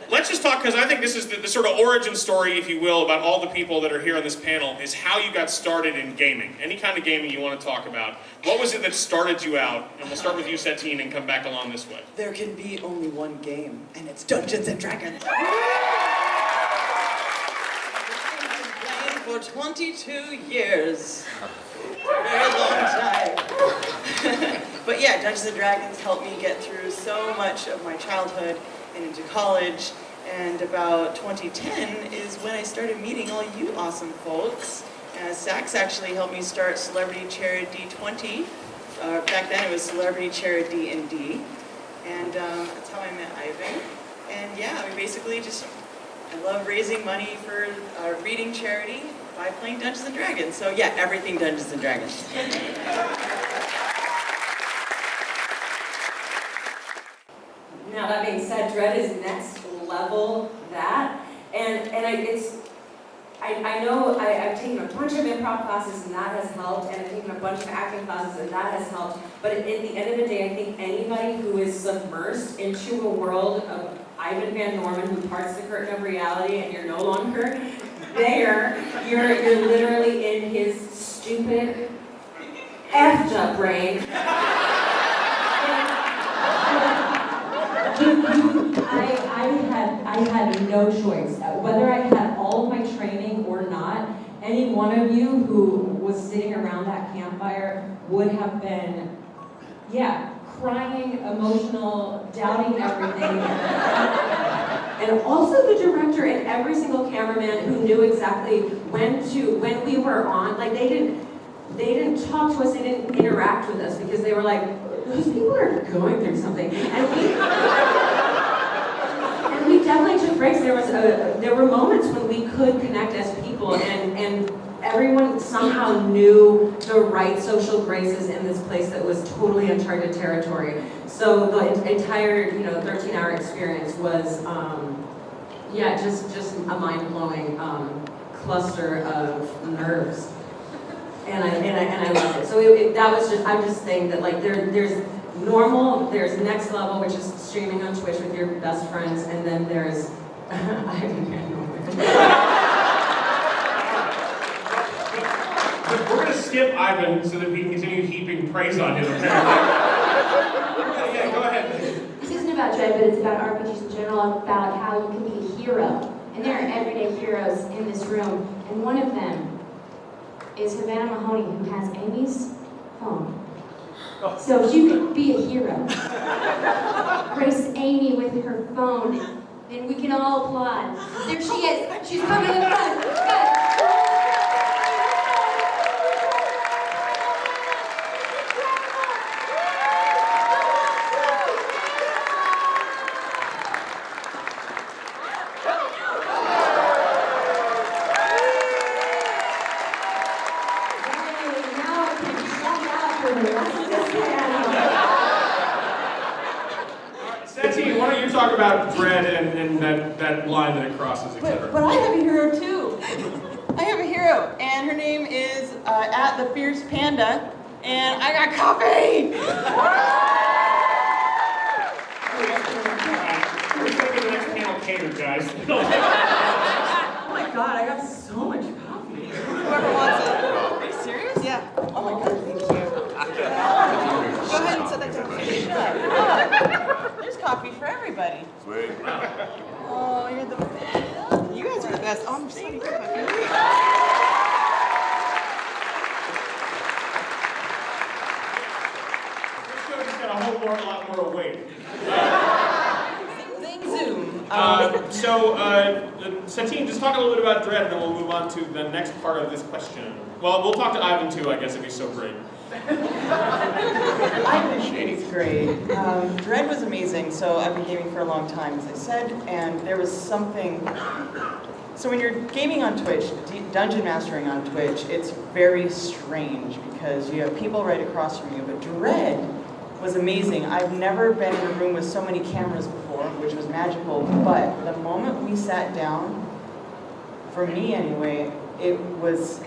let's just talk, because I think this is the sort of origin story, if you will, about all the people that are here on this panel, is how you got started in gaming. Any kind of gaming you want to talk about. What was it that started you out? And we'll start with you, Satine, and come back along this way. There can be only one game, and it's Dungeons and Dragons. For 22 years. Very long time. But yeah, Dungeons & Dragons helped me get through so much of my childhood and into college. And about 2010 is when I started meeting all you awesome folks. Sax actually helped me start Celebrity Chair D20. Back then it was Celebrity Chair D&D. And that's how I met Ivan. And yeah, we basically just... I love raising money for reading charity by playing Dungeons & Dragons. So yeah, everything Dungeons & Dragons. Now that being said, Dread is next level that. And I know I've taken a bunch of improv classes and that has helped, and I've taken a bunch of acting classes and that has helped. But at the end of the day, I think anybody who is submersed into a world of Ivan Van Norman who parts the curtain of reality and you're no longer there, you're literally in his stupid, effed up brain. I had no choice. Whether I had all of my training or not, any one of you who was sitting around that campfire would have been, crying, emotional, doubting everything. And also the director and every single cameraman who knew exactly when we were on, like they didn't talk to us, they didn't interact with us because they were like, those people are going through something. And we definitely took breaks. There were moments when we could connect as people, and everyone somehow knew the right social graces in this place that was totally uncharted territory. So the entire 13-hour experience was just a mind-blowing cluster of nerves. And I loved it. So I'm just saying that like there's normal, there's next level, which is streaming on Twitch with your best friends, and then there's We're going to skip Ivan so that we can continue heaping praise on him. Yeah, go ahead. This isn't about Dread, but it's about RPGs in general, about how you can be a hero. And there are everyday heroes in this room, and one of them is Havana Mahoney, who has Amy's phone. So if you could be a hero, grace Amy with her phone, then we can all applaud. There she is. She's coming in front. Good. Satine, why don't you talk about Dread and that line that it crosses, etc. But I have a hero too. I have a hero, and her name is at the Fierce Panda, and I got coffee! We're taking the next panel catered, guys. Oh my god, I got so much coffee. Whoever wants it. Are you serious? Yeah. Oh my god, thank you. Go ahead and set that down. There's coffee for everybody. Sweet. Oh, you're the best. You guys are the best. Oh, I'm just eating coffee. This show just got a lot more weight. Zing, zoom. Satine, just talk a little bit about Dread, and then we'll move on to the next part of this question. Well, we'll talk to Ivan too, I guess, if he's so great. He's great. Dread was amazing, so I've been gaming for a long time, as I said, and there was something... So when you're gaming on Twitch, dungeon mastering on Twitch, it's very strange because you have people right across from you, but Dread was amazing. I've never been in a room with so many cameras before, which was magical, but the moment we sat down, for me anyway, it was...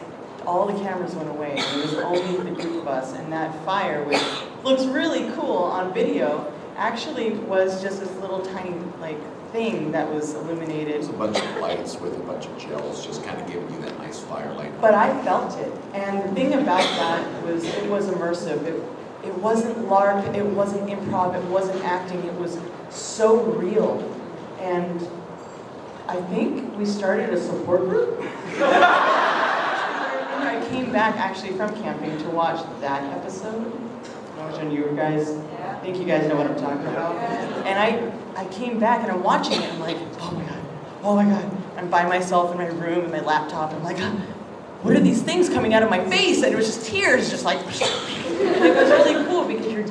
all the cameras went away. It was only the group of us, and that fire, which looks really cool on video, actually was just this little tiny, like, thing that was illuminated. There's a bunch of lights with a bunch of gels just kind of giving you that nice firelight. But I felt it. And the thing about that was it was immersive. It wasn't LARP, it wasn't improv, it wasn't acting, it was so real. And I think we started a support group. I came back actually from camping to watch that episode. Imagine you guys, I think you guys know what I'm talking about. And I came back and I'm watching it, I'm like, oh my God. I'm by myself in my room in my laptop, and I'm like, what are these things coming out of my face? And it was just tears, just like, and it was really cool because you're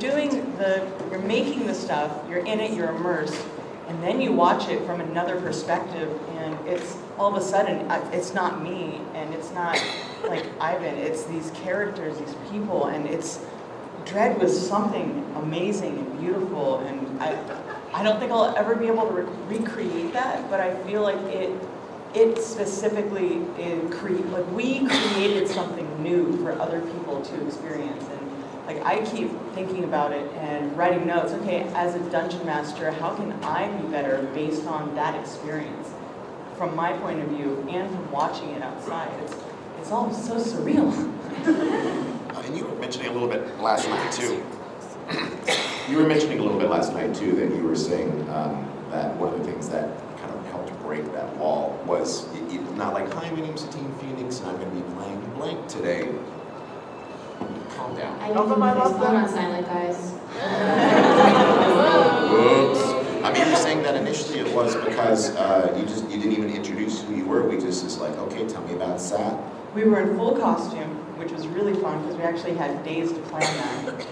making the stuff, you're in it, you're immersed, and then you watch it from another perspective, and it's all of a sudden, it's not me, and it's not like Ivan, it's these characters, these people, and Dread was something amazing and beautiful, and I don't think I'll ever be able to recreate that, but I feel like it specifically we created something new for other people to experience. And like I keep thinking about it and writing notes, okay, as a dungeon master, how can I be better based on that experience from my point of view and from watching it outside? It's all so surreal. And you were mentioning a little bit last night too. You were mentioning a little bit last night too that you were saying that one of the things that kind of helped break that wall was not like, hi, my name's Satine Phoenix and I'm going to be playing blank today. Calm down. I need to put my phone on silent, guys. Whoops. I mean, you were saying that initially it was because you didn't even introduce who you were. We just was like, okay, tell me about Sat. We were in full costume, which was really fun because we actually had days to plan that.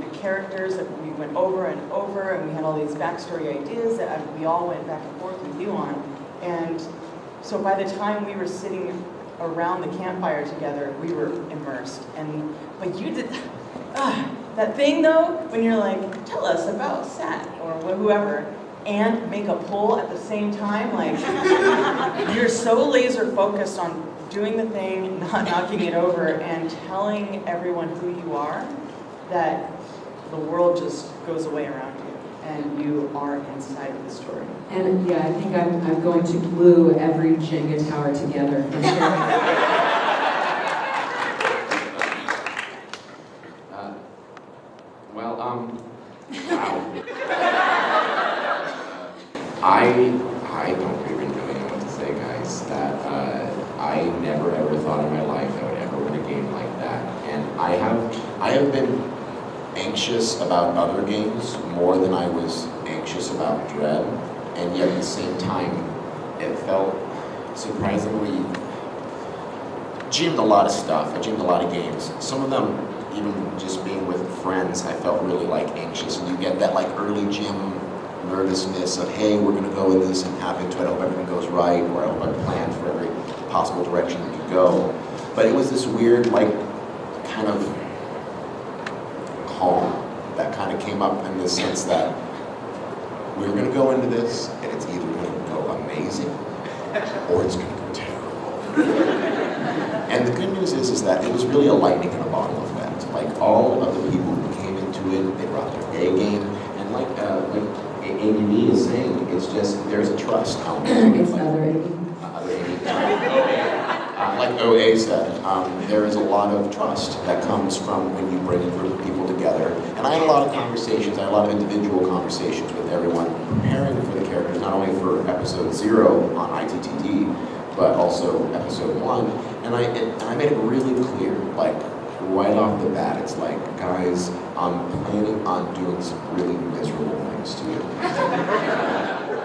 The characters that we went over and over, and we had all these backstory ideas that we all went back and forth with you on. And so by the time we were sitting around the campfire together, we were immersed. But you did that thing though, when you're like, tell us about Sat or whoever, and make a pull at the same time, like you're so laser focused on doing the thing, not knocking it over, and telling everyone who you are, that the world just goes away around you, and you are inside of the story. And yeah, I think I'm going to glue every Jenga tower together. Wow. I don't even really know what to say, guys. That I never ever thought in my life I would ever win a game like that. And I have been anxious about other games more than I was anxious about Dread. And yet at the same time, it felt surprisingly. GM'd a lot of stuff. I GM'd a lot of games. Some of them, even just being with friends, I felt really like anxious. And you get that like early gym nervousness of, hey, we're going to go in this and happen to it. I hope everything goes right, or I hope I planned for every possible direction it could go. But it was this weird, like, kind of calm that kind of came up in the sense that we're going to go into this, and it's either going to go amazing or it's going to go terrible. And the good news is that it was really a lightning in a bottle effect. Like, all of the people who came into it, they brought their A game, and like ABB is saying, it's just, there's a trust element. It's other ABB. Like OA said, there is a lot of trust that comes from when you bring a group of people together. And I had a lot of conversations, I had a lot of individual conversations with everyone preparing for the characters, not only for episode 0 on ITTD, but also episode 1. And I made it really clear, like, right off the bat, it's like, guys, I'm planning on doing some really miserable things to you.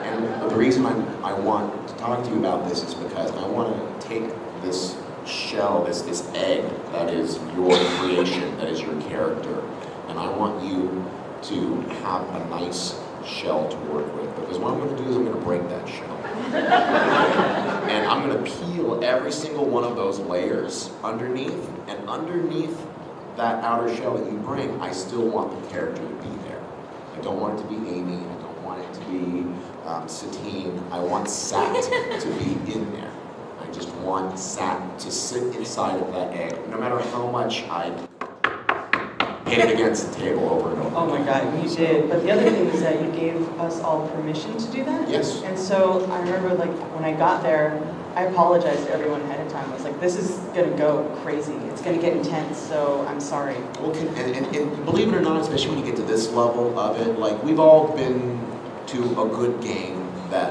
And the reason I want to talk to you about this is because I want to take this shell, this egg that is your creation, that is your character, and I want you to have a nice shell to work with, because what I'm going to do is I'm going to break that shell. And I'm going to peel every single one of those layers underneath, and underneath that outer shell that you bring, I still want the character to be there. I don't want it to be Amy, I don't want it to be Satine, I want Sat to be in there. I just want Sat to sit inside of that egg, no matter how much I hit it against the table over and over. Oh my God, you did. But the other thing is that you gave us all permission to do that. Yes. And so I remember, like, when I got there, I apologized to everyone ahead of time. I was like, this is gonna go crazy. It's gonna get intense, so I'm sorry. Well, and believe it or not, especially when you get to this level of it, like we've all been to a good game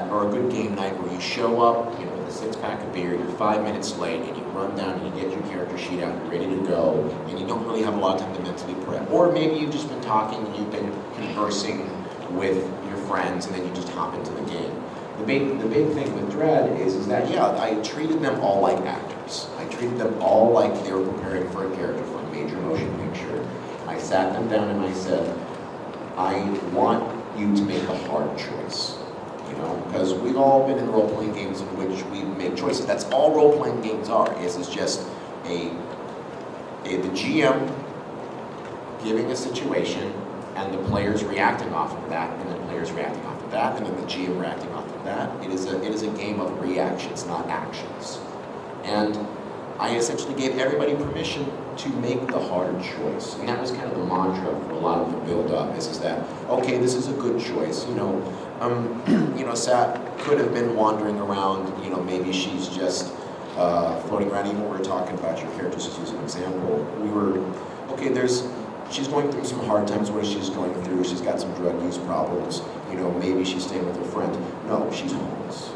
or a good game night where you show up, you know, with a 6-pack of beer, you're 5 minutes late, and you run down and you get your character sheet out, you're ready to go, and you don't really have a lot of time to mentally prep. Or maybe you've just been talking and you've been conversing with your friends, and then you just hop into the game. The big thing with Dread is that, yeah, I treated them all like actors. I treated them all like they were preparing for a character for a major motion picture. I sat them down and I said, I want you to make a hard choice. You know, because we've all been in role-playing games in which we make choices. That's all role-playing games are. Is just the GM giving a situation and the players reacting off of that, and the players reacting off of that, and then the GM reacting off of that. It is a game of reactions, not actions. And I essentially gave everybody permission to make the hard choice. And that was kind of the mantra for a lot of the build-up, is that, okay, this is a good choice. You know, Sat could have been wandering around, you know, maybe she's just floating around. Even when we were talking about your characters, just as an example, we were, okay, she's going through some hard times. What is she's going through? She's got some drug use problems. You know, maybe she's staying with her friend. No, she's homeless.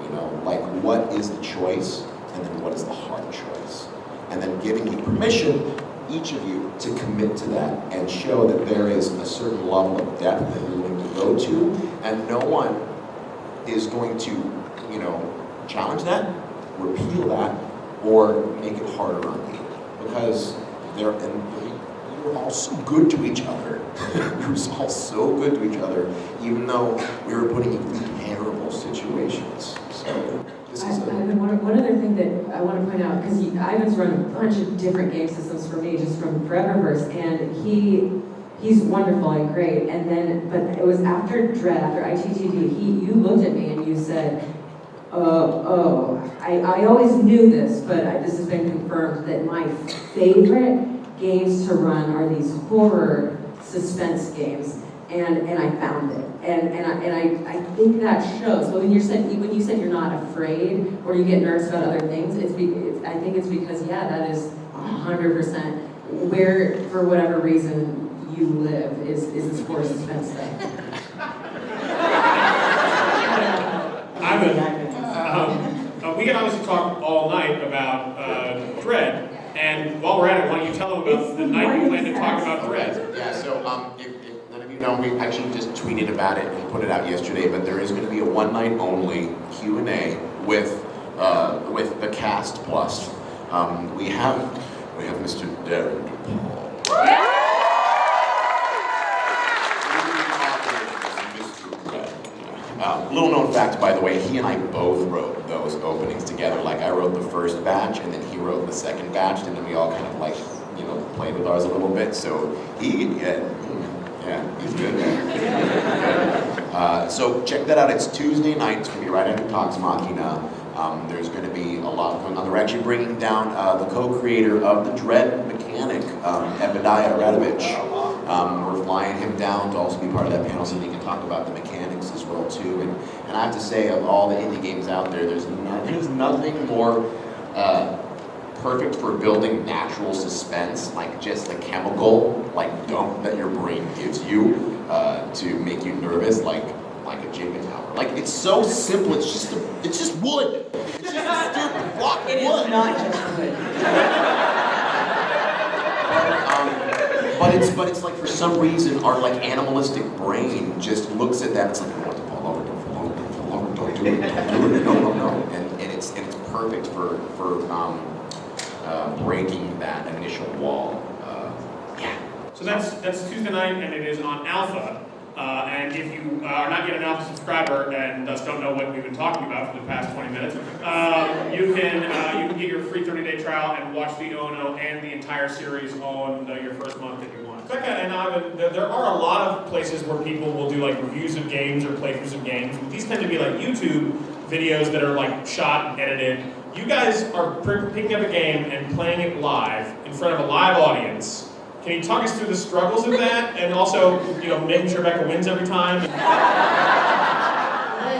You know, like, what is the choice? And then what is the hard choice? And then giving you permission, each of you, to commit to that and show that there is a certain level of depth that you're willing to go to, and no one is going to, you know, challenge that, repeal that, or make it harder on you. Because you're all so good to each other. We were all so good to each other, even though we were putting you through terrible situations. So this is one other thing that I want to point out, because Ivan's run a bunch of different game systems for me, just from Foreververse, and he's wonderful and great. And then, but it was after Dread, after ITTD, you looked at me and you said, I always knew this, but this has been confirmed, that my favorite games to run are these horror suspense games, and I found it, and I think that shows. So when you said you're not afraid or you get nervous about other things, I think it's because, yeah, that is 100% where, for whatever reason, you live is this horror suspense thing. We can obviously talk all night about Dread, and while we're at it, why don't you tell them about the night you plan to talk about Dread? Yeah, so if none of you know, we actually just tweeted about it and put it out yesterday, but there is going to be a one-night only Q&A with the cast plus. We have Mr. Darren DuPaul. Little known fact, by the way, he and I both wrote those openings together. Like, I wrote the first batch, and then he wrote the second batch, and then we all kind of, like, you know, played with ours a little bit. So he's good. So check that out. It's Tuesday night. It's going to be right after Talks Machina. There's going to be a lot going on. They're actually bringing down the co-creator of the Dread mechanic, Ebediah Radovich. We're flying him down to also be part of that panel so that he can talk about the mechanics as well too. And I have to say, of all the indie games out there, there's nothing more perfect for building natural suspense, like just the chemical dump that your brain gives you to make you nervous, like a Jenga tower. Like, it's so simple. It's just wood. It's just a stupid block of wood. It is not just wood. But it's like, for some reason, our like animalistic brain just looks at that. It's like, I want to fall over, don't fall over, don't do it, no. And it's perfect for breaking that initial wall. So that's Tuesday night, and it is on Alpha. And if you are not yet an Alpha subscriber and thus don't know what we've been talking about for the past 20 minutes, you can get your free 30-day trial and watch the ONO and the entire series on your first month if you want. Becca and Ivan, there are a lot of places where people will do like reviews of games or playthroughs of games. These tend to be like YouTube videos that are like shot and edited. You guys are picking up a game and playing it live in front of a live audience. Can you talk us through the struggles of that, and also, making sure Becca wins every time?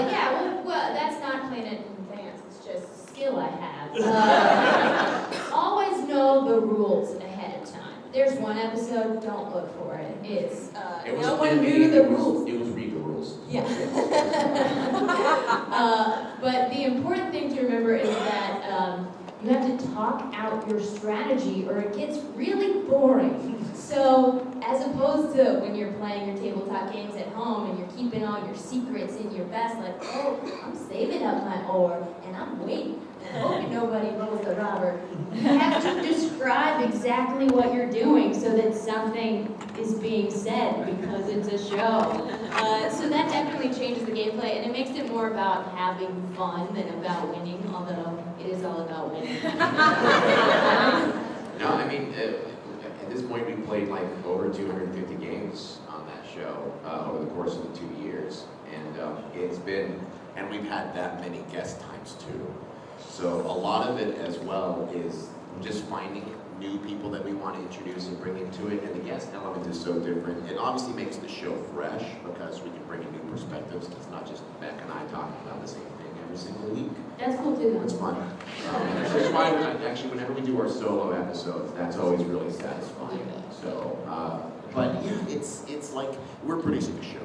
Yeah, well, that's not playing it in advance. It's just a skill I have. Always know the rules ahead of time. There's one episode, don't look for it. It's no one knew the rules. It was read the rules. Yeah. But the important thing to remember is that you have to talk out your strategy or it gets really boring. So, as opposed to when you're playing your tabletop games at home and you're keeping all your secrets in your vest, like, oh, I'm saving up my ore and I'm waiting. I hope nobody rolls the robber. You have to describe exactly what you're doing so that something is being said because it's a show. So that definitely changes the gameplay, and it makes it more about having fun than about winning, although it is all about winning. No, I mean, at this point we played like over 250 games on that show over the course of the 2 years, and and we've had that many guest times too. So a lot of it as well is just finding new people that we want to introduce and bring into it, and the guest element is so different. It obviously makes the show fresh because we can bring in new perspectives. It's not just Becca and I talking about the same thing every single week. That's cool too. It's fun. That's why actually whenever we do our solo episodes, that's always really satisfying. So, but yeah, it's like we're producing a show.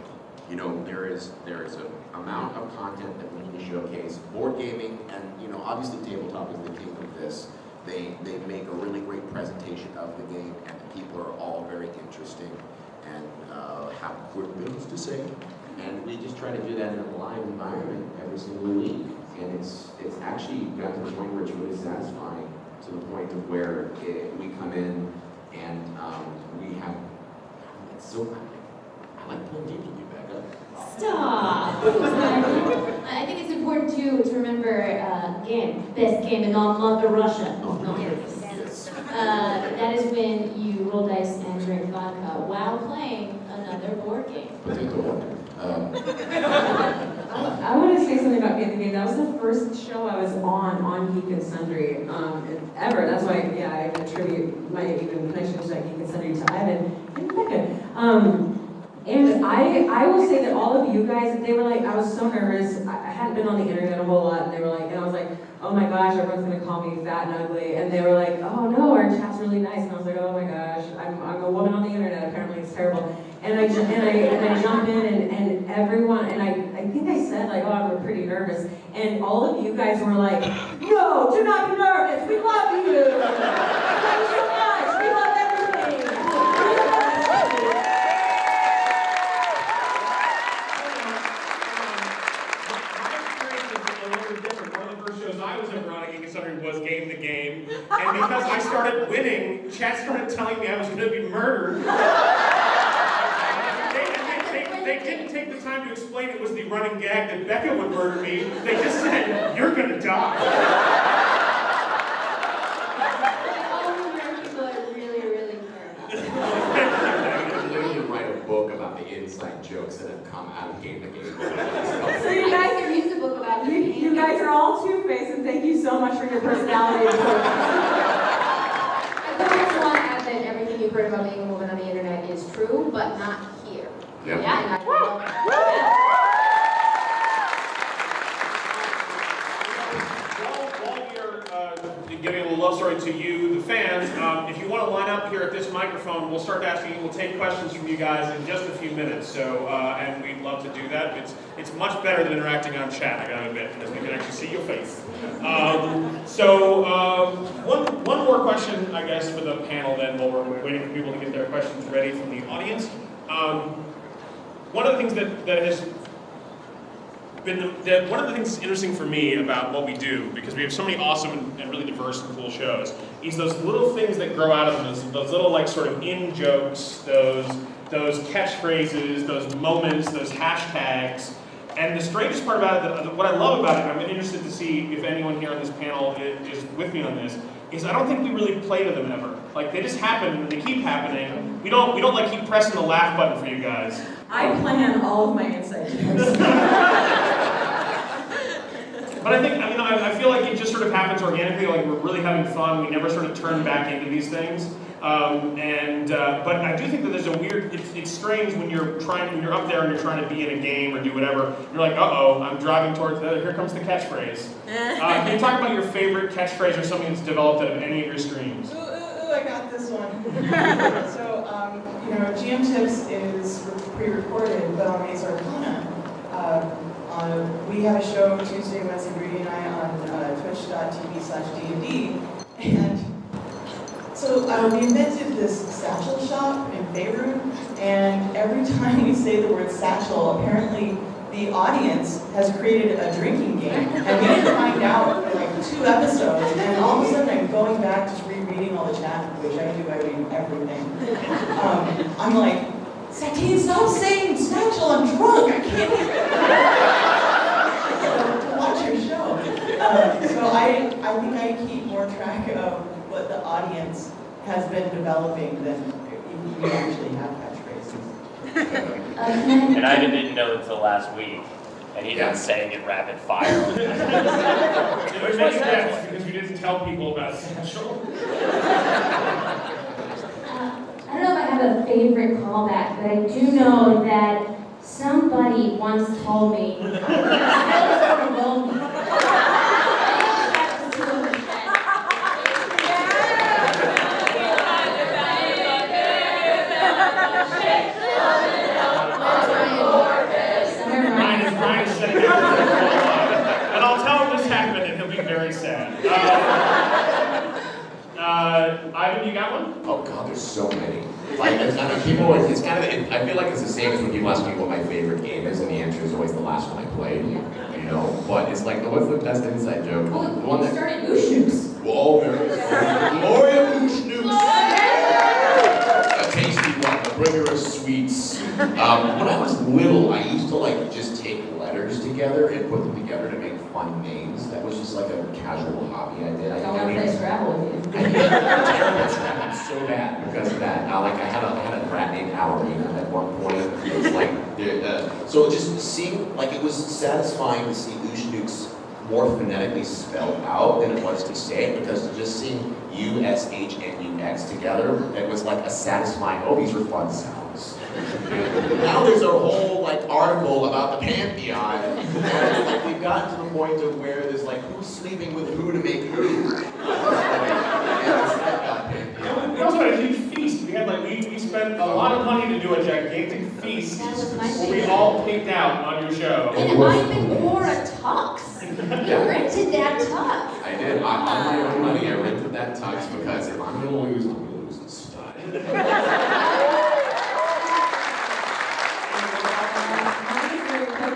There is an amount of content that we need to showcase. Board gaming and obviously tabletop is the king of this. They make a really great presentation of the game, and the people are all very interesting and have good things to say. And we just try to do that in a live environment every single week. And it's actually got to the point where it's really satisfying, to the point of where we come in and we have. It's so. I like playing games with you, Becca. Stop! I think it's important to remember best game in all Mother Russia. Yes. That is when you roll dice and drink vodka while playing another board game. Potato water. I want to say something about Get the Game. That was the first show I was on Geek and Sundry ever. That's why, I attribute my even connection to that Geek and Sundry to Ivan and Becca. And I will say that all of you guys, they were like, I was so nervous. I hadn't been on the internet a whole lot, and they were like, and I was like, oh my gosh, everyone's gonna call me fat and ugly. And they were like, oh no, our chat's really nice. And I was like, oh my gosh, I'm a woman on the internet. Apparently it's terrible. And I jump in, and everyone, and I think I said like, oh, I'm pretty nervous. And all of you guys were like, no, do not be nervous. We love you. We love you so much. We love everything. Was Game the Game, and because I started winning, chat started telling me I was going to be murdered. They didn't take the time to explain it was the running gag that Becca would murder me. They just said, you're going to die. All the American people are really, really fair. I literally write a book about the inside jokes that have come out of Game the Game. So you guys can use a book about you guys are all two-faced, and thank you so much for your personality. I just want to add that everything you've heard about being a woman on the internet is true, but not here. Yep. Yeah, and While we are giving a little love story to you, the fans, if you want to line up here at this microphone, we'll start asking. We'll take questions from you guys in just a few minutes. So, and we'd love to do that. It's much better than interacting on chat, I gotta admit, because we can actually see your face. One more question, I guess, for the panel. Then, while we're waiting for people to get their questions ready from the audience. One of the things that has been one of the things that's interesting for me about what we do, because we have so many awesome and really diverse and cool shows, is those little things that grow out of them, those little like sort of in jokes, those catchphrases, those moments, those hashtags. And the strangest part about it, what I love about it, and I'm interested to see if anyone here on this panel is with me on this, is I don't think we really play to them ever. Like they just happen and they keep happening. We don't like keep pressing the laugh button for you guys. I plan all of my inside jokes. But I think, I feel like it just sort of happens organically, like we're really having fun, we never sort of turn back into these things. But I do think that there's a weird, it's strange when you're up there and you're trying to be in a game or do whatever, you're like, uh-oh, I'm driving towards here comes the catchphrase. Can you talk about your favorite catchphrase or something that's developed out of any of your streams? Ooh, I got this one. So, GM Tips is pre-recorded, but on Maze Arcana, we have a show Tuesday, Wednesday, Ruty and I on twitch.tv/D&D, and so we invented this satchel shop in Faerun, and every time we say the word satchel, apparently the audience has created a drinking game, and we didn't find out for like 2 episodes, and all of a sudden I'm going back just rereading all the chat, which I do, I read everything. I'm like, Satine, stop saying satchel, I'm drunk, I can't even watch your show. So I think I keep more track of what the audience has been developing than we actually have catchphrases. And I didn't know until last week, and he didn't saying it rapid fire. Which makes sense, because we didn't tell people about Satchel. I don't know if I have a favorite callback, but I do know that somebody once told me I was overwhelmed. Ryan is sitting there. And I'll tell him this happened, and he'll be very sad. Ivan, you got one? Oh God, there's so many. Like, it's kind of, I feel like it's the same as when people ask me what my favorite game is, and the answer is always the last one I played. You know, but it's like, what's the best inside joke? Well, The one that started Moosh Nooks. Whoa, there it is. Glory of Moosh Nooks. A tasty one, the bringer of sweets. When I was little, I used to like just take letters together and put them together to make fun names. That was just like a casual hobby I did. I don't want to play Scrabble with you. I did terrible Scrabble so bad because of that. I had a rat named Allan at one point. It was like, so just seeing, like, it was satisfying to see Ushnukes more phonetically spelled out than it was to say it, because just seeing U-S-H-N-U-X together, it was like a satisfying, oh, these are fun sounds. Now there's a whole like article about the Pantheon, and like we've gotten to the point of where there's like who's sleeping with who to make who. We also had a huge feast. We spent a lot of money to do a gigantic feast That was my where we favorite. all picked out on your show. And I even wore a tux. You rented that tux. I did. On my own money, I rented that tux because if I'm gonna lose, I'm gonna lose in style.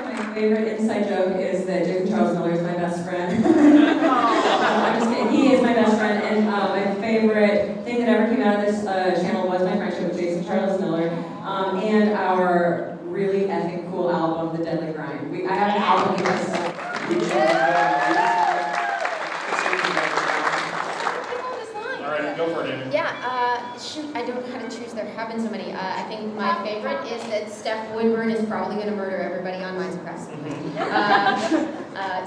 My favorite inside joke is that Jason Charles Miller is my best friend. I'm just kidding. He is my best friend, and my favorite thing that ever came out of this channel was my friendship with Jason Charles Miller, and our really effing cool album, The Deadly Grind. I have an album here myself. All right, go for it, Amy. Yeah, shoot, I don't know how to choose. There have been so many. I think my favorite is that Steph Woodburn is probably going to murder everybody on Minds Press.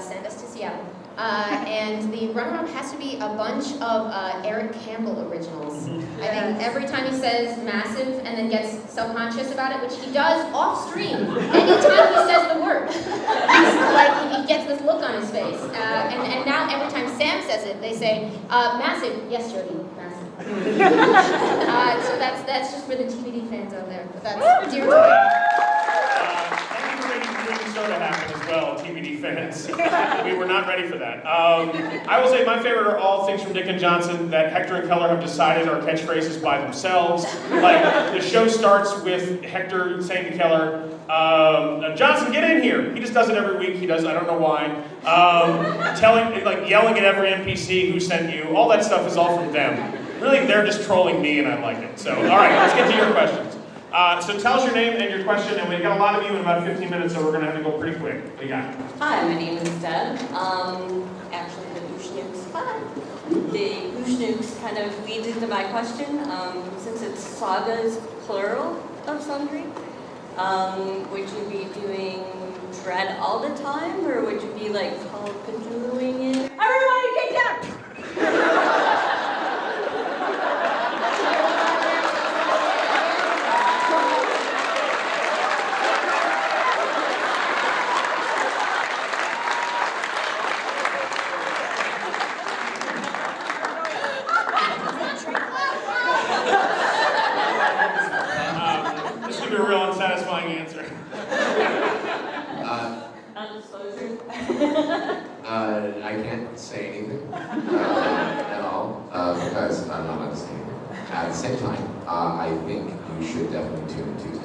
Send us to Seattle. And the runner-up has to be a bunch of Eric Campbell originals. I think every time he says massive and then gets self-conscious about it, which he does off-stream, anytime he says the word, he gets this look on his face. And now every time Sam says it, they say, massive, yes, Jody, massive. So that's just for the TBD fans out there. But that's dear to me. Thank you for making drinking soda happen as well, TBD fans. We were not ready for that. I will say my favorite are all things from Dick and Johnson that Hector and Keller have decided are catchphrases by themselves. Like, the show starts with Hector saying to Keller, Johnson, get in here. He just does it every week. He does, I don't know why. Yelling at every NPC who sent you. All that stuff is all from them. Really, they're just trolling me, and I like it. So, all right, let's get to your questions. So tell us your name and your question, and we've got a lot of you in about 15 minutes, so we're going to have to go pretty quick. What you got? Hi, my name is Deb. Actually, the Ushnukes. The Ushnukes kind of leads into my question. Since it's sagas plural of Sundry, would you be doing Dread all the time, or would you be like Call of Cthulhuing it? Everybody get down! would be a real unsatisfying answer. Non-disclosure. I can't say anything at all because I'm not understanding. At the same time, I think you should definitely tune in Tuesday.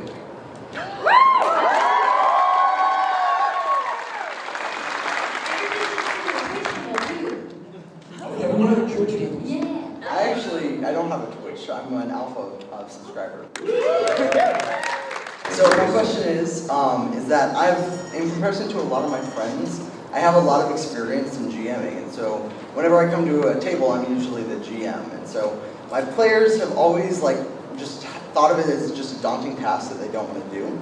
I don't have a Twitch. I'm an alpha subscriber. So my question is that in comparison to a lot of my friends, I have a lot of experience in GMing, and so whenever I come to a table, I'm usually the GM, and so my players have always just thought of it as just a daunting task that they don't want to do.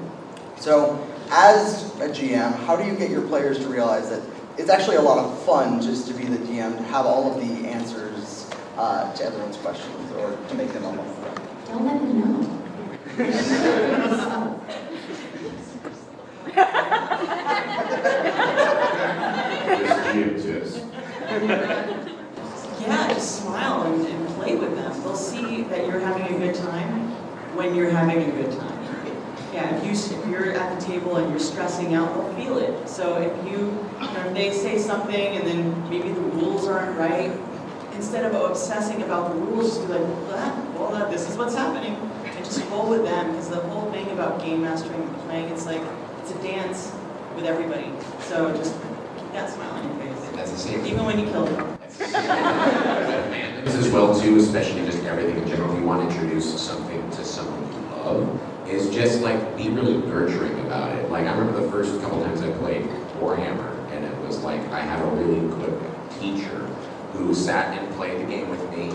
So as a GM, how do you get your players to realize that it's actually a lot of fun just to be the DM, to have all of the answers to everyone's questions, or to make them all fun? Don't let them know. Yeah, just smile and play with them. They'll see that you're having a good time when you're having a good time. Yeah, if you're at the table and you're stressing out, they'll feel it. So if if they say something and then maybe the rules aren't right, instead of obsessing about the rules, just be like, well, this is what's happening. And just roll with them, because the whole thing about game mastering and playing, it's a dance with everybody. So just keep that smile on your face. That's the same. Even when you kill them. This as well too, especially just everything in general. If you want to introduce something to someone you love, is just be really nurturing about it. I remember the first couple times I played Warhammer, and it was I had a really good teacher who sat and played the game with me.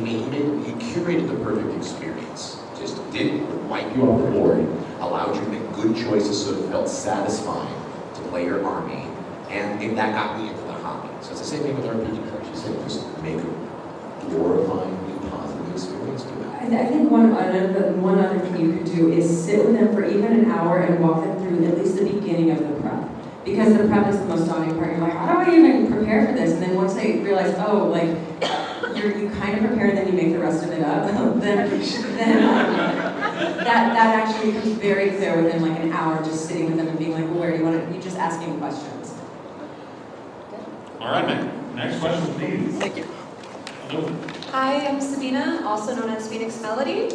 He curated the perfect experience. Just didn't wipe you off the board, allowed you to make good choices so it felt satisfying to play your army, and that got me into the hobby. So it's the same thing with RPGs. Just make a glorifying, positive experience to that. I think one other thing you could do is sit with them for even an hour and walk them through at least the beginning of the prep. Because the prep is the most daunting part. You're like, how do I even prepare for this? And then once they realize, you kind of prepare, then you make the rest of it up. then that actually becomes very clear within an hour, just sitting with them and being like, well, where do you want to? You just asking questions. All right, man. Next question, please. Thank you. Hi, I'm Sabina, also known as Phoenix Melody.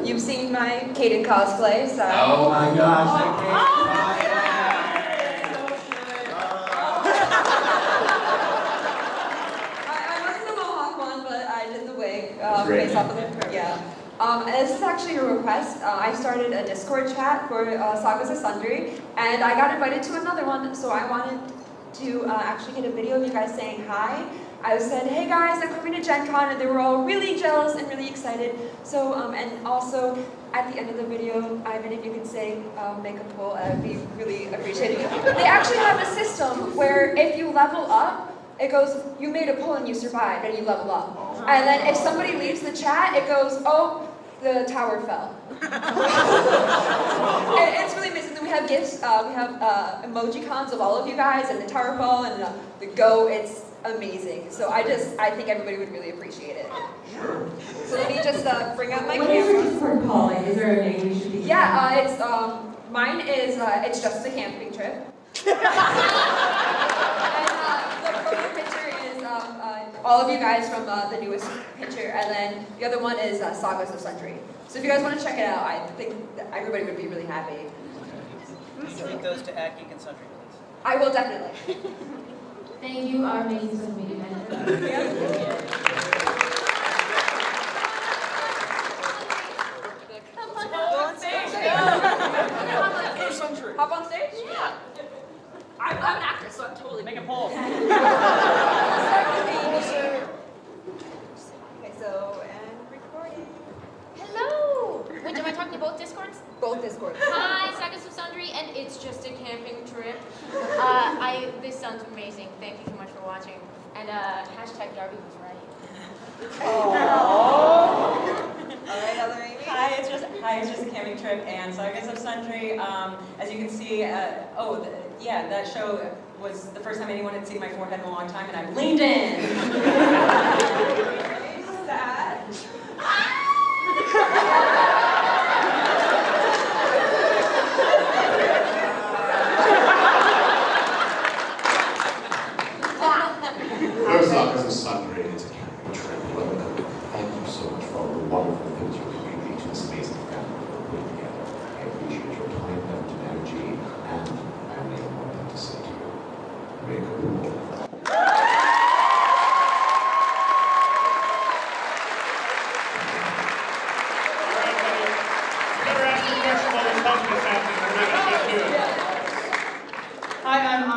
You've seen my Kaden cosplay, so... Oh my gosh, I wasn't the Mohawk one, but I did the wig based off of the... Yeah. And this is actually a request. I started a Discord chat for Sagas of Sundry, and I got invited to another one, so I wanted to actually get a video of you guys saying hi. I said, hey guys, I'm coming to Gen Con, and they were all really jealous and really excited. So, and also, at the end of the video, Ivan, if you could say, make a poll, I'd be really appreciated. They actually have a system where if you level up, it goes, you made a pull and you survived, and you level up. And then if somebody leaves the chat, it goes, oh, the tower fell. It's really amazing. Then we have gifts, we have emoji cons of all of you guys, and the tower fall, and the go, it's amazing. So I think everybody would really appreciate it. Sure. So let me just bring up my What is your camera. Discord call? Is there a name we should be? Yeah, it's mine is it's just a camping trip. And the photo picture is all of you guys from the newest picture, and then the other one is Sagas of Sundry. So if you guys want to check it out, I think that everybody would be really happy. Can you link those to Geek Sundry, please? I will definitely. Thank you, our main social media manager. Hop on stage? Yeah. I'm an actress, so I'm totally Make a poll. Okay, so, and recording. Hello! Wait, am I talking to both Discords? Both Discords. Hi, Sagas of Sundry, and it's just a camping trip. This sounds amazing. Thank you so much for watching. And hashtag Darby was right. Alright, other Amy. Hi, it's just a camping trip and Sagas of Sundry. As you can see, that show was the first time anyone had seen my forehead in a long time, and I leaned in. Sad.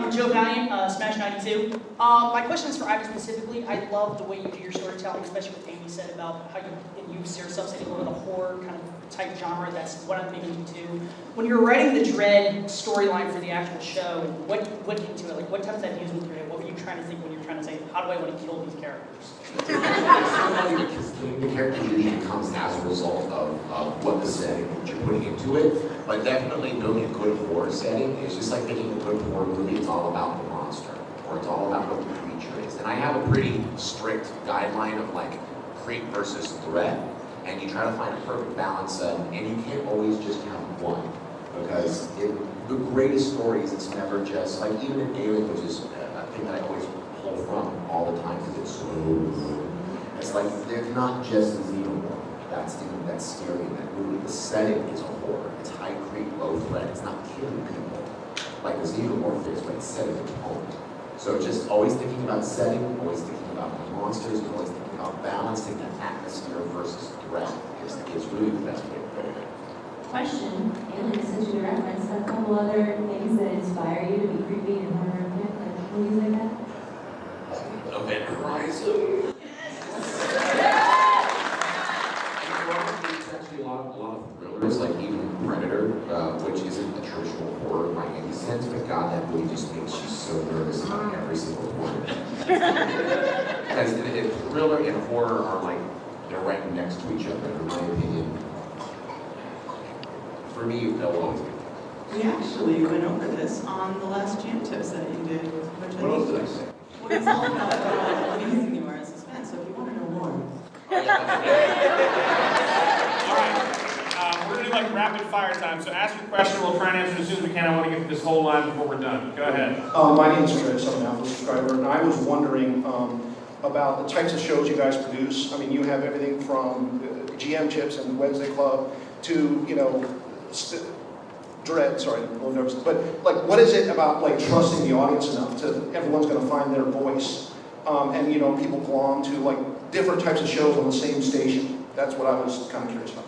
I'm Joe Valiant, Smash 92. My question is for Ivy specifically. I love the way you do your storytelling, especially what Amy said about how you use yourself to go to the horror kind of type genre. That's what I'm thinking too. When you're writing the Dread storyline for the actual show, what went into it? Like, what types of using through it? What were you trying to think when you were trying to say, how do I want to kill these characters? The character usually comes as a result of what the setting that you're putting into it. But definitely building a good horror setting is just like making a good horror movie. It's all about the monster, or it's all about what the creature is. And I have a pretty strict guideline of like creep versus threat, and you try to find a perfect balance of, and you can't always just have one. Because the greatest stories, it's never just, like even in Alien, which is a thing that I always pull from all the time because it's so good. It's like, there's not just the xenomorph that's scary in that movie. The setting is a horror. It's high creep, low threat. It's not killing people like the xenomorph is, but it's setting a tone. So just always thinking about setting, always thinking about the monsters, and always thinking about balancing that atmosphere versus threat is really the best way to put it. Question, and since you referenced a couple other things that inspire you to be creepy and horrific, like movies like that? Event Horizon. It's actually a lot of thrillers, like even Predator, which isn't a traditional horror by any sense, but God, that movie just makes you so nervous about every single one. Because thriller and horror are like, they're right next to each other, in my opinion. For me, they'll always be. We actually went over this on the last Jam Tips that you did. What else did I say? Well, it's all about how amazing you are in suspense, so if you want to know more. All right, we're gonna do like rapid fire time. So ask your question. We'll try and answer it as soon as we can. I want to get through this whole line before we're done. Go ahead. My name is Chris. I'm an Alpha subscriber, and I was wondering about the types of shows you guys produce. I mean, you have everything from GM Chips and Wednesday Club to, you know, Dread. Sorry, I'm a little nervous. But like, what is it about like trusting the audience enough to everyone's going to find their voice, and you know, people belong to like different types of shows on the same station? That's what I was kind of curious about.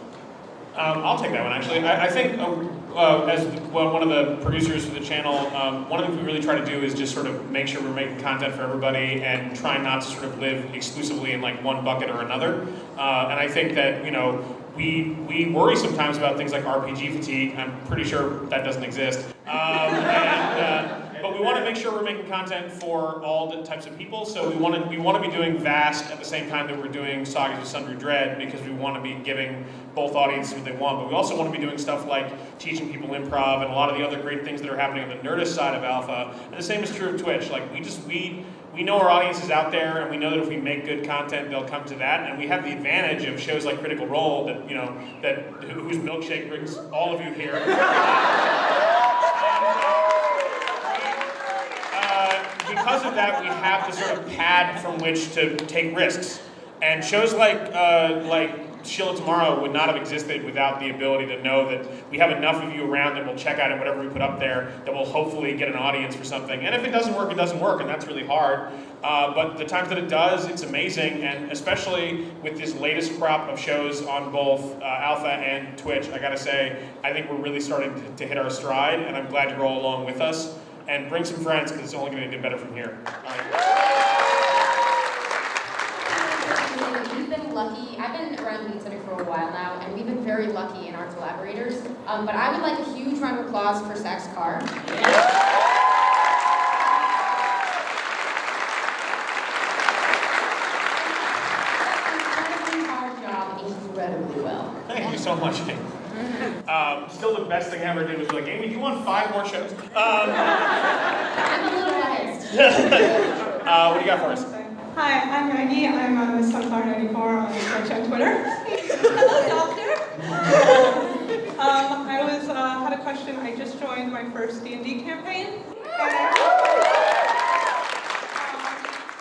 I'll take that one, actually. I think as one of the producers for the channel, one of the things we really try to do is just sort of make sure we're making content for everybody and try not to sort of live exclusively in like one bucket or another. And I think that, you know, we worry sometimes about things like RPG fatigue. I'm pretty sure that doesn't exist. But we want to make sure we're making content for all the types of people. So we want to be doing Vast at the same time that we're doing Sagas of Sundry Dread, because we want to be giving both audiences what they want. But we also want to be doing stuff like teaching people improv and a lot of the other great things that are happening on the Nerdist side of Alpha. And the same is true of Twitch. Like we know our audience is out there, and we know that if we make good content, they'll come to that. And we have the advantage of shows like Critical Role that, you know, whose milkshake brings all of you here. Because of that, we have the sort of pad from which to take risks. And shows like Shield of Tomorrow would not have existed without the ability to know that we have enough of you around that will check out whatever we put up there that will hopefully get an audience for something. And if it doesn't work, it doesn't work, and that's really hard. But the times that it does, it's amazing, and especially with this latest crop of shows on both Alpha and Twitch, I gotta say, I think we're really starting to hit our stride, and I'm glad you're all along with us. And bring some friends, because it's only going to get better from here. We've been lucky. I've been around Geek Sundry for a while now, and we've been very lucky in our collaborators. But I would like a huge round of applause for Carr. Our job incredibly well. Thank you so much. Still the best thing I ever did was like, Amy, do you want 5 more shows? I'm a little biased. What do you got for us? Hi, I'm Maggie. I'm Miss Sunflower 94 on Twitch and Twitter. Hello, Doctor. I had a question. I just joined my first D&D campaign.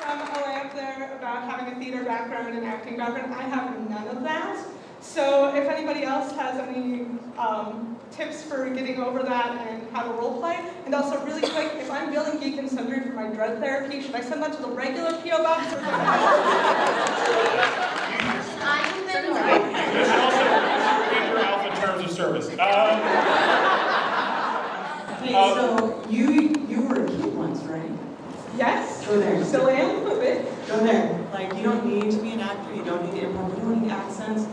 From LA up there about having a theater background and acting background. I have none of that. So if anybody else has any tips for getting over that and how to role play, and also really quick, if I'm building Geek and Sundry for my dread therapy, should I send that to the regular PO box or? I'm the You should also read your Alpha terms of service. So you were a kid once. Go there. Still am a bit. Go there. Like, you don't need to be an actor, you don't need improv, you don't need accents.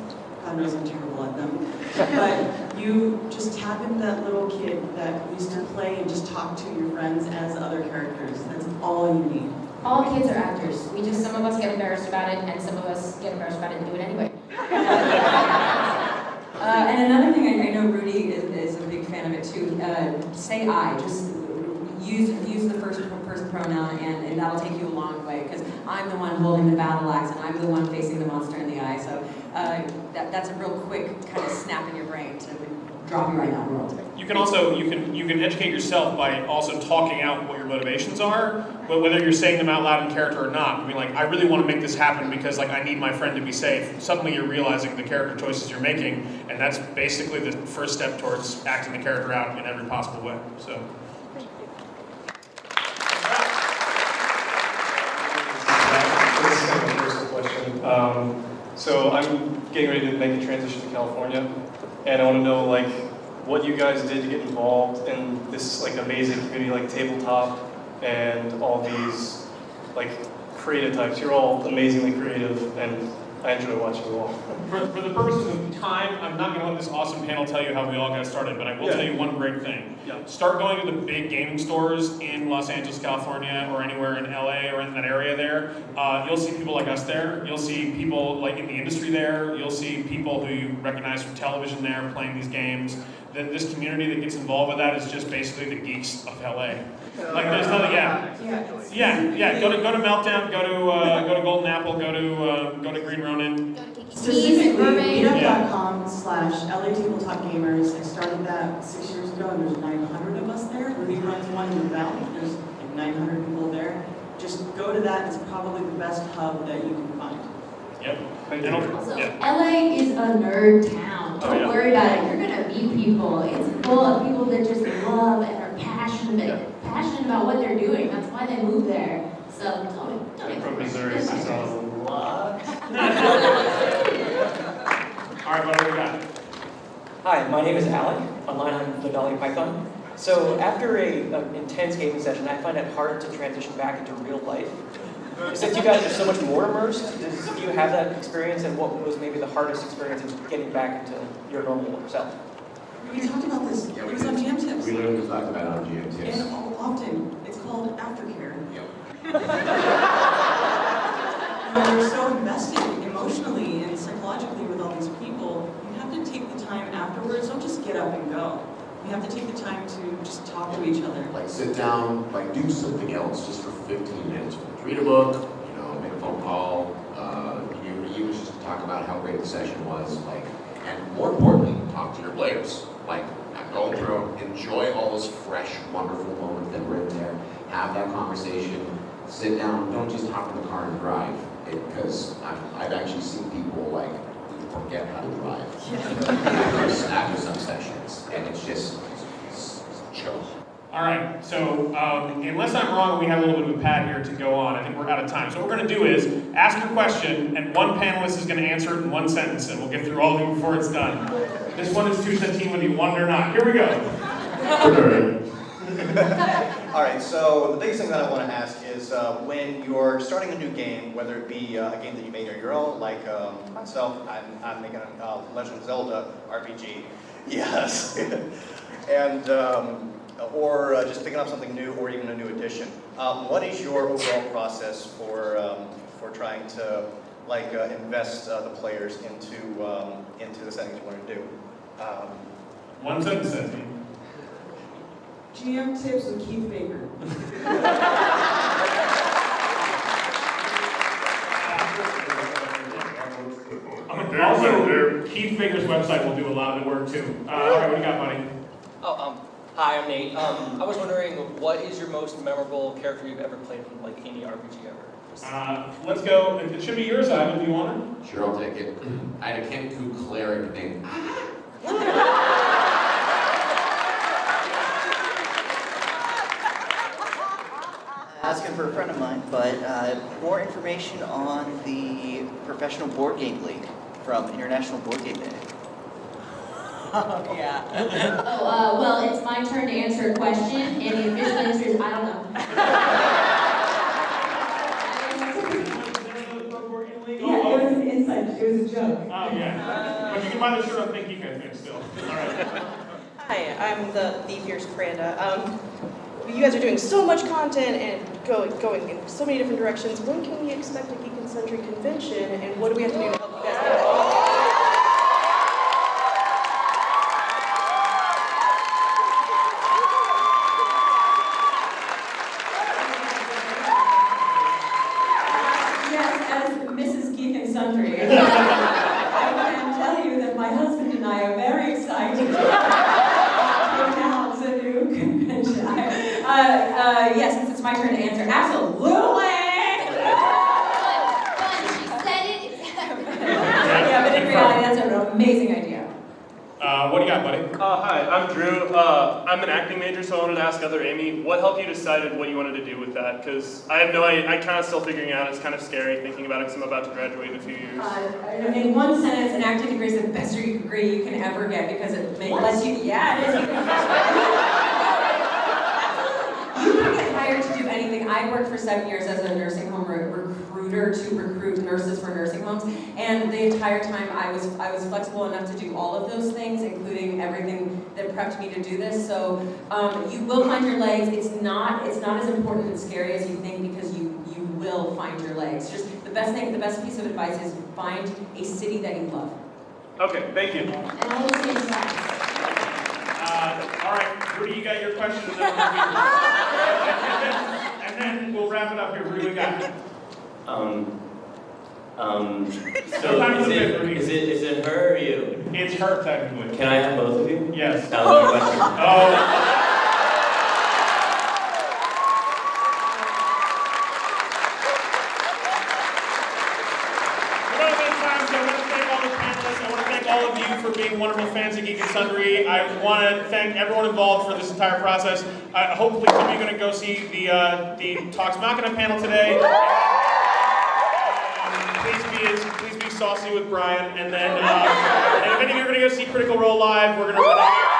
God knows I'm terrible at them. But you just tap into that little kid that used to play and just talk to your friends as other characters. That's all you need. All kids are actors. Some of us get embarrassed about it, and some of us get embarrassed about it and do it anyway. And another thing, I know Ruty is a big fan of it too. Say I. Just use the first person pronoun, and that'll take you a long way. Because I'm the one holding the battle axe, and I'm the one facing the monster in the eye. So that's a real quick kind of snap in your brain to drop you right in that world. You can also you can educate yourself by also talking out what your motivations are, but whether you're saying them out loud in character or not. I mean, like, I really want to make this happen because, like, I need my friend to be safe. Suddenly you're realizing the character choices you're making, and that's basically the first step towards acting the character out in every possible way. So. This is kind of a personal question. So I'm getting ready to make a transition to California, and I want to know, like, what you guys did to get involved in this, like, amazing community, like tabletop and all these, like, creative types. You're all amazingly creative, and I enjoy watching you all. For the purposes of time, I'm not going to let this awesome panel tell you how we all got started, but I will tell you one great thing. Start going to the big gaming stores in Los Angeles, California, or anywhere in LA or in that area there. You'll see people like us there. You'll see people like in the industry there. You'll see people who you recognize from television there playing these games. This community that gets involved with that is just basically the geeks of LA. Like, there's nothing, Go to Meltdown, go to Golden Apple, go to Green Ronin. Specifically, meetup.com/LA Tabletop Gamers. I started that 6 years ago, and there's 900 of us there. Ruty runs one in the Valley. There's like 900 people there. Just go to that. It's probably the best hub that you can find. Yep. Also, LA is a nerd town. Don't worry about it. You're gonna meet people. It's full of people that just love and are passionate about what they're doing. That's why they moved there. So don't From Missouri, so All right, what do we got? Hi, my name is Allan. Online, I'm the Dolly Python. So after an intense gaming session, I find it hard to transition back into real life. Since you guys are so much more immersed, do you have that experience, and what was maybe the hardest experience of getting back into your normal self? We talked about this. It was on GM Tips. We literally talked about it on GM Tips. And often, it's called aftercare. When you're so invested emotionally and psychologically with all these people, you have to take the time afterwards. Don't just get up and go. You have to take the time to just talk to each other. Like, sit down, like, do something else just for 15 minutes. Read a book, make a phone call, you just talk about how great the session was, like, and more importantly, talk to your players. Like, go through, enjoy all those fresh, wonderful moments that were in there, have that conversation, sit down, don't just hop in the car and drive, because I've actually seen people, like, forget how to drive after some sessions, and it's just chill. All right, so unless I'm wrong, we have a little bit of a pad here to go on. I think we're out of time. So what we're going to do is ask your question, and one panelist is going to answer it in one sentence, and we'll get through all of them before it's done. This one is to Satine, whether you want it or not. Here we go. All right, so the biggest thing that I want to ask is when you're starting a new game, whether it be a game that you made on your own, like myself, I'm making a Legend of Zelda RPG, yes, and or just picking up something new, or even a new edition. What is your overall process for trying to invest the players into the settings you want to do? One sentence, Satine. GM Tips with Keith Baker. Also, Keith Baker's website will do a lot of the work too. All right, what do you got, buddy? Hi, I'm Nate. I was wondering, what is your most memorable character you've ever played from, like, any RPG ever? Let's go. It should be yours, Ivan. Do you want it? Sure, I'll take it. I had a Kenku cleric named Asking for a friend of mine, but more information on the Professional Board Game League from International Board Game Day. Oh, yeah. Well, it's my turn to answer a question, and the official answer is, I don't know. Yeah. But you can buy the shirt on Think Geek, I think, still. All right. Hi, I'm the fierce Branda. You guys are doing so much content and going in so many different directions. When can we expect a Geek Sundry convention, and what do we have to do to help you guys get it? Sundry. I can tell you that my husband and I are very excited to announce a new convention. Yes, since it's my turn to answer, absolutely! She said it. Yeah, but in reality, that's an amazing idea. What do you got, buddy? Hi, I'm Drew. I'm an acting major, so I wanted to ask other Amy, what helped you decide what you wanted to do with that? Because I have no idea, I'm kind of still figuring out. It's kind of scary thinking about it because I'm about to graduate in a few years. In one sentence, an acting degree is the best degree you can ever get because it lets you, yeah, it is. You can get hired to do anything. I worked for 7 years as a nursing home recruiter to recruit nurses for nursing homes, and the entire time I was flexible enough to do all of those things, including everything that prepped me to do this. So you will find your legs. It's not as important and scary as you think because you will find your legs. Just the best piece of advice is find a city that you love. Okay, thank you. And all those things. All right, Rudy, you got your question, and then we'll wrap it up here. Rudy, we got it. So is it her or you? It's her, technically. Can I have both of you? Yes. That was my question. Oh. All of you for being wonderful fans of Geek and Sundry. I want to thank everyone involved for this entire process. Hopefully some of you are going to go see the Talks Machina panel today. Please be saucy with Brian. And then and if any of you are going to go see Critical Role live, we're going to run out.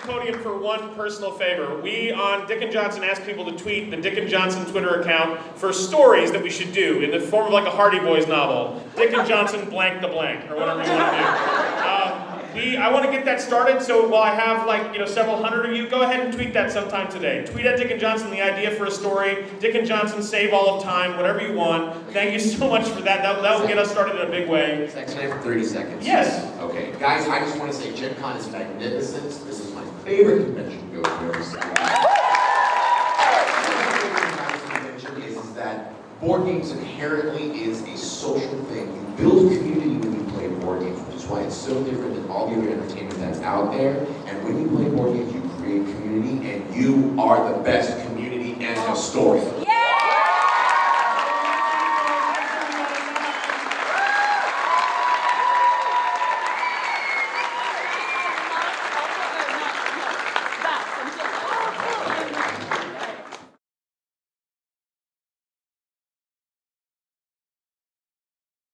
Podium for one personal favor. We on Dick and Johnson asked people to tweet the Dick and Johnson Twitter account for stories that we should do in the form of like a Hardy Boys novel. Dick and Johnson blank the blank, or whatever you want to do. I want to get that started, so while I have several hundred of you, go ahead and tweet that sometime today. Tweet at Dick and Johnson the idea for a story. Dick and Johnson save all of time, whatever you want. Thank you so much for that. That will get us started in a big way. Can I have 30 seconds? Yes. Okay, guys, I just want to say Gen Con is magnificent. This is my favorite convention to go to every single year. Is that board games inherently is a social thing. You build community when you play board games, which is why it's so different than all the other entertainment that's out there. And when you play board games, you create community, and you are the best community and a story.